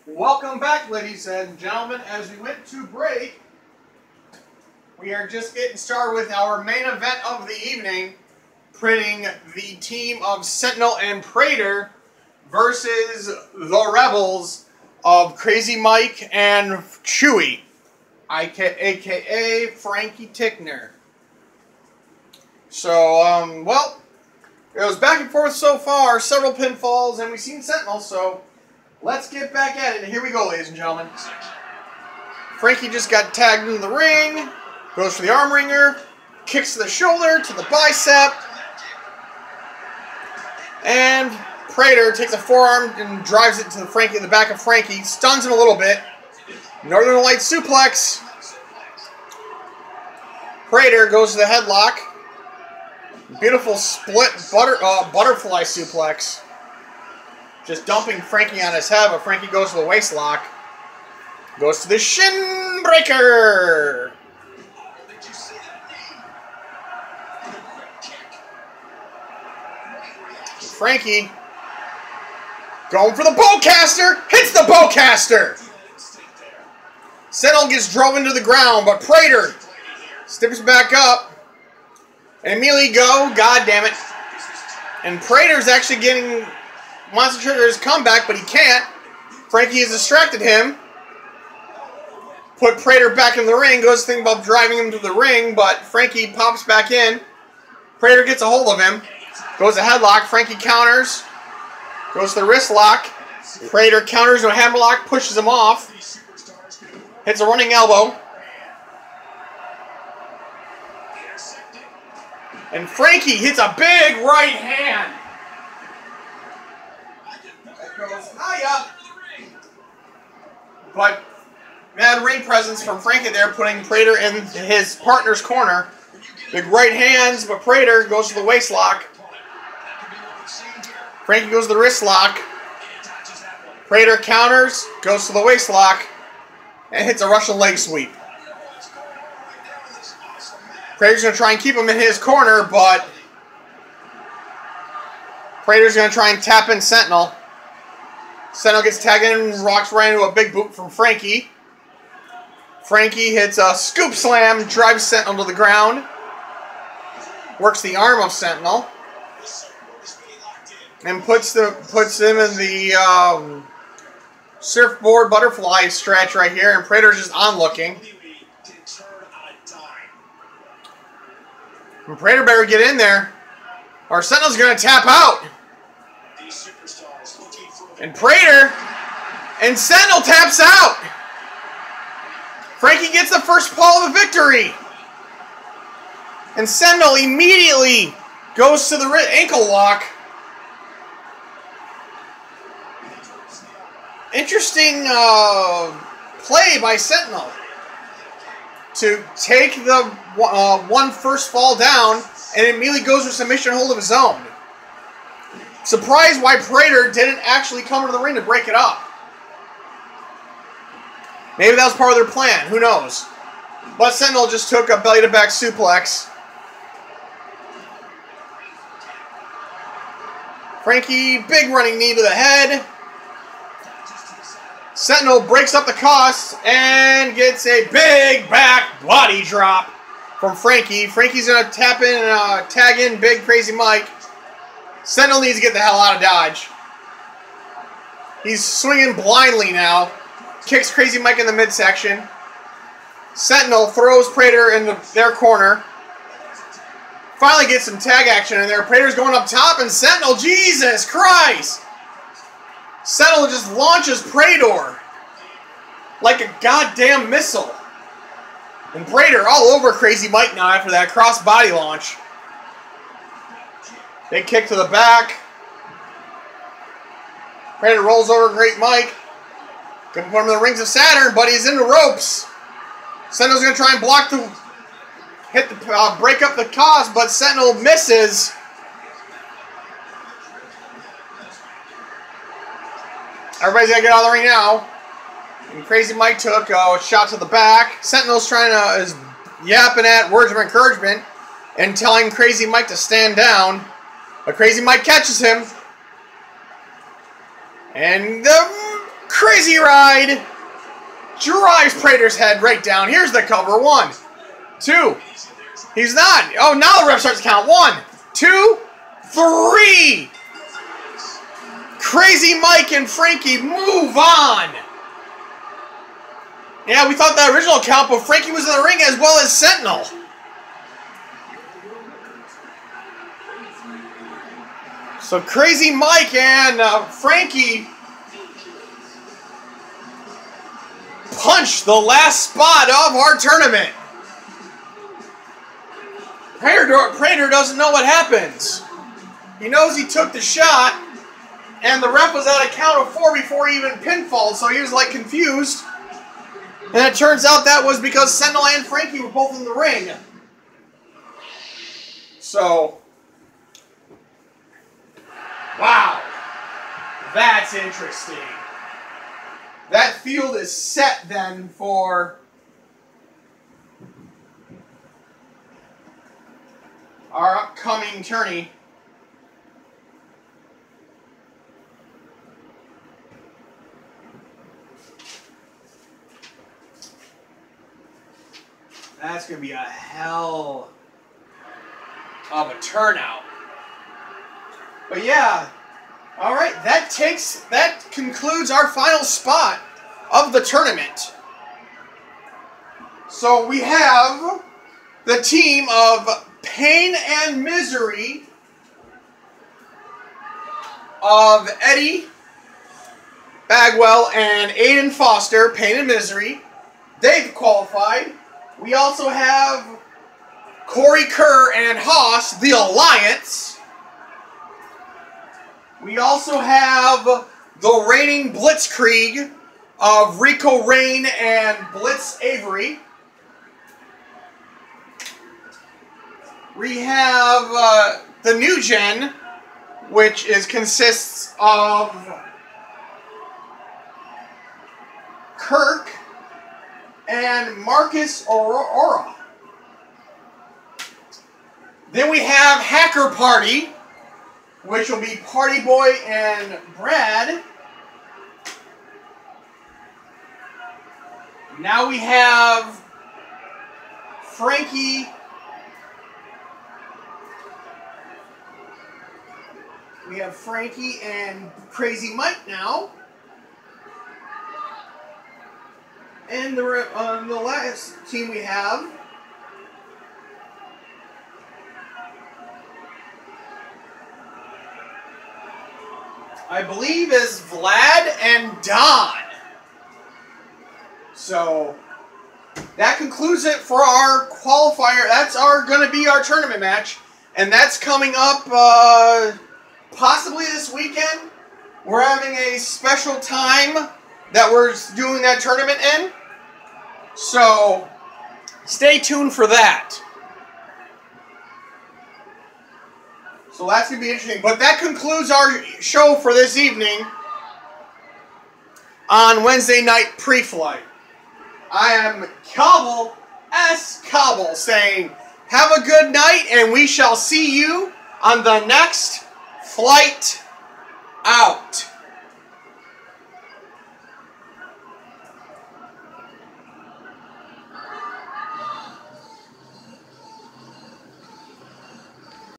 Welcome back, ladies and gentlemen. As we went to break, we are just getting started with our main event of the evening, pitting the team of Sentinel and Praetor versus the Rebels of Crazy Mike and Chewy, aka Frankie Tickner. So, well, it was back and forth so far, several pinfalls, and we've seen Sentinel, so let's get back at it. And here we go, ladies and gentlemen. Frankie just got tagged into the ring, goes for the arm wringer, kicks to the shoulder, to the bicep, and Praetor takes a forearm and drives it to the back of Frankie, stuns him a little bit. Northern Light suplex. Praetor goes to the headlock. Beautiful split butterfly suplex. Just dumping Frankie on his head, but Frankie goes to the waist lock. Goes to the shin breaker. Frankie going for the bowcaster. Hits the bowcaster. Sentinel gets drove into the ground, but Praetor steps back up. And immediately go, god damn it. And Praetor's actually wants to trigger his comeback, but he can't. Frankie has distracted him. Put Praetor back in the ring, goes to think about driving him to the ring, but Frankie pops back in. Praetor gets a hold of him. Goes to headlock, Frankie counters. Goes to the wrist lock. Praetor counters to a hammerlock, pushes him off. Hits a running elbow. And Frankie hits a big right hand. That goes high up. But mad ring presence from Frankie there, putting Praetor in his partner's corner. Big right hands, but Praetor goes to the waist lock. Frankie goes to the wrist lock. Praetor counters, goes to the waist lock, and hits a Russian leg sweep. Praetor's going to try and keep him in his corner, but Praetor's going to try and tap in Sentinel. Sentinel gets tagged in and rocks right into a big boot from Frankie. Frankie hits a scoop slam, drives Sentinel to the ground. Works the arm of Sentinel. And puts him in the surfboard butterfly stretch right here. And Praetor's just onlooking. And Praetor better get in there, or Sentinel's going to tap out. And Praetor and Sentinel taps out. Frankie gets the first paw of the victory. And Sentinel immediately goes to the ankle lock. Interesting play by Sentinel to take the one first fall down and immediately goes for submission hold of his own. Surprised why Praetor didn't actually come to the ring to break it up. Maybe that was part of their plan. Who knows? But Sentinel just took a belly-to-back suplex. Frankie, big running knee to the head. Sentinel breaks up the cost and gets a big back body drop from Frankie. Frankie's going to tap in and tag in Big Crazy Mike. Sentinel needs to get the hell out of Dodge. He's swinging blindly now. Kicks Crazy Mike in the midsection. Sentinel throws Praetor into their corner. Finally gets some tag action in there. Praetor's going up top, and Sentinel, Jesus Christ! Sentinel just launches Praetor like a goddamn missile. And Praetor all over Crazy Mike now after that cross-body launch. Big kick to the back. Praetor rolls over Great Mike. Gonna put him in the rings of Saturn, but he's in the ropes. Sentinel's gonna try and block break up the cost, but Sentinel misses. Everybody's got to get out of the ring now. And Crazy Mike took a shot to the back. Sentinel's is yapping at words of encouragement and telling Crazy Mike to stand down. But Crazy Mike catches him. And the Crazy Ride drives Prater's head right down. Here's the cover. 1, 2. He's not. Oh, now the ref starts to count. 1, 2, 3. Crazy Mike and Frankie move on. Yeah, we thought that original count, but Frankie was in the ring as well as Sentinel. So Crazy Mike and Frankie punched the last spot of our tournament. Prater doesn't know what happens. He knows he took the shot, and the ref was at a count of 4 before he even pinfalled, so he was like confused. And it turns out that was because Sentinel and Frankie were both in the ring. So, wow, that's interesting. That field is set then for our upcoming tourney. That's going to be a hell of a turnout. But yeah, all right, that concludes our final spot of the tournament. So we have the team of Pain and Misery of Eddie Bagwell and Aiden Foster, Pain and Misery. They've qualified. We also have Corey Kerr and Haas, the Alliance. We also have the reigning Blitzkrieg of Rico Rain and Blitz Avery. We have the New Gen, which consists of Kirk and Marcus Aurora. Then we have Hacker Party, which will be Party Boy and Brad. Now we have Frankie. We have Frankie and Crazy Mike now. And the last team we have I believe is Vlad and Don. So that concludes it for our qualifier. That's going to be our tournament match, and that's coming up possibly this weekend. We're having a special time that we're doing that tournament in. So stay tuned for that. So that's going to be interesting. But that concludes our show for this evening on Wednesday Night Preflight. I am Cobble S. Cobble saying, have a good night, and we shall see you on the next flight out.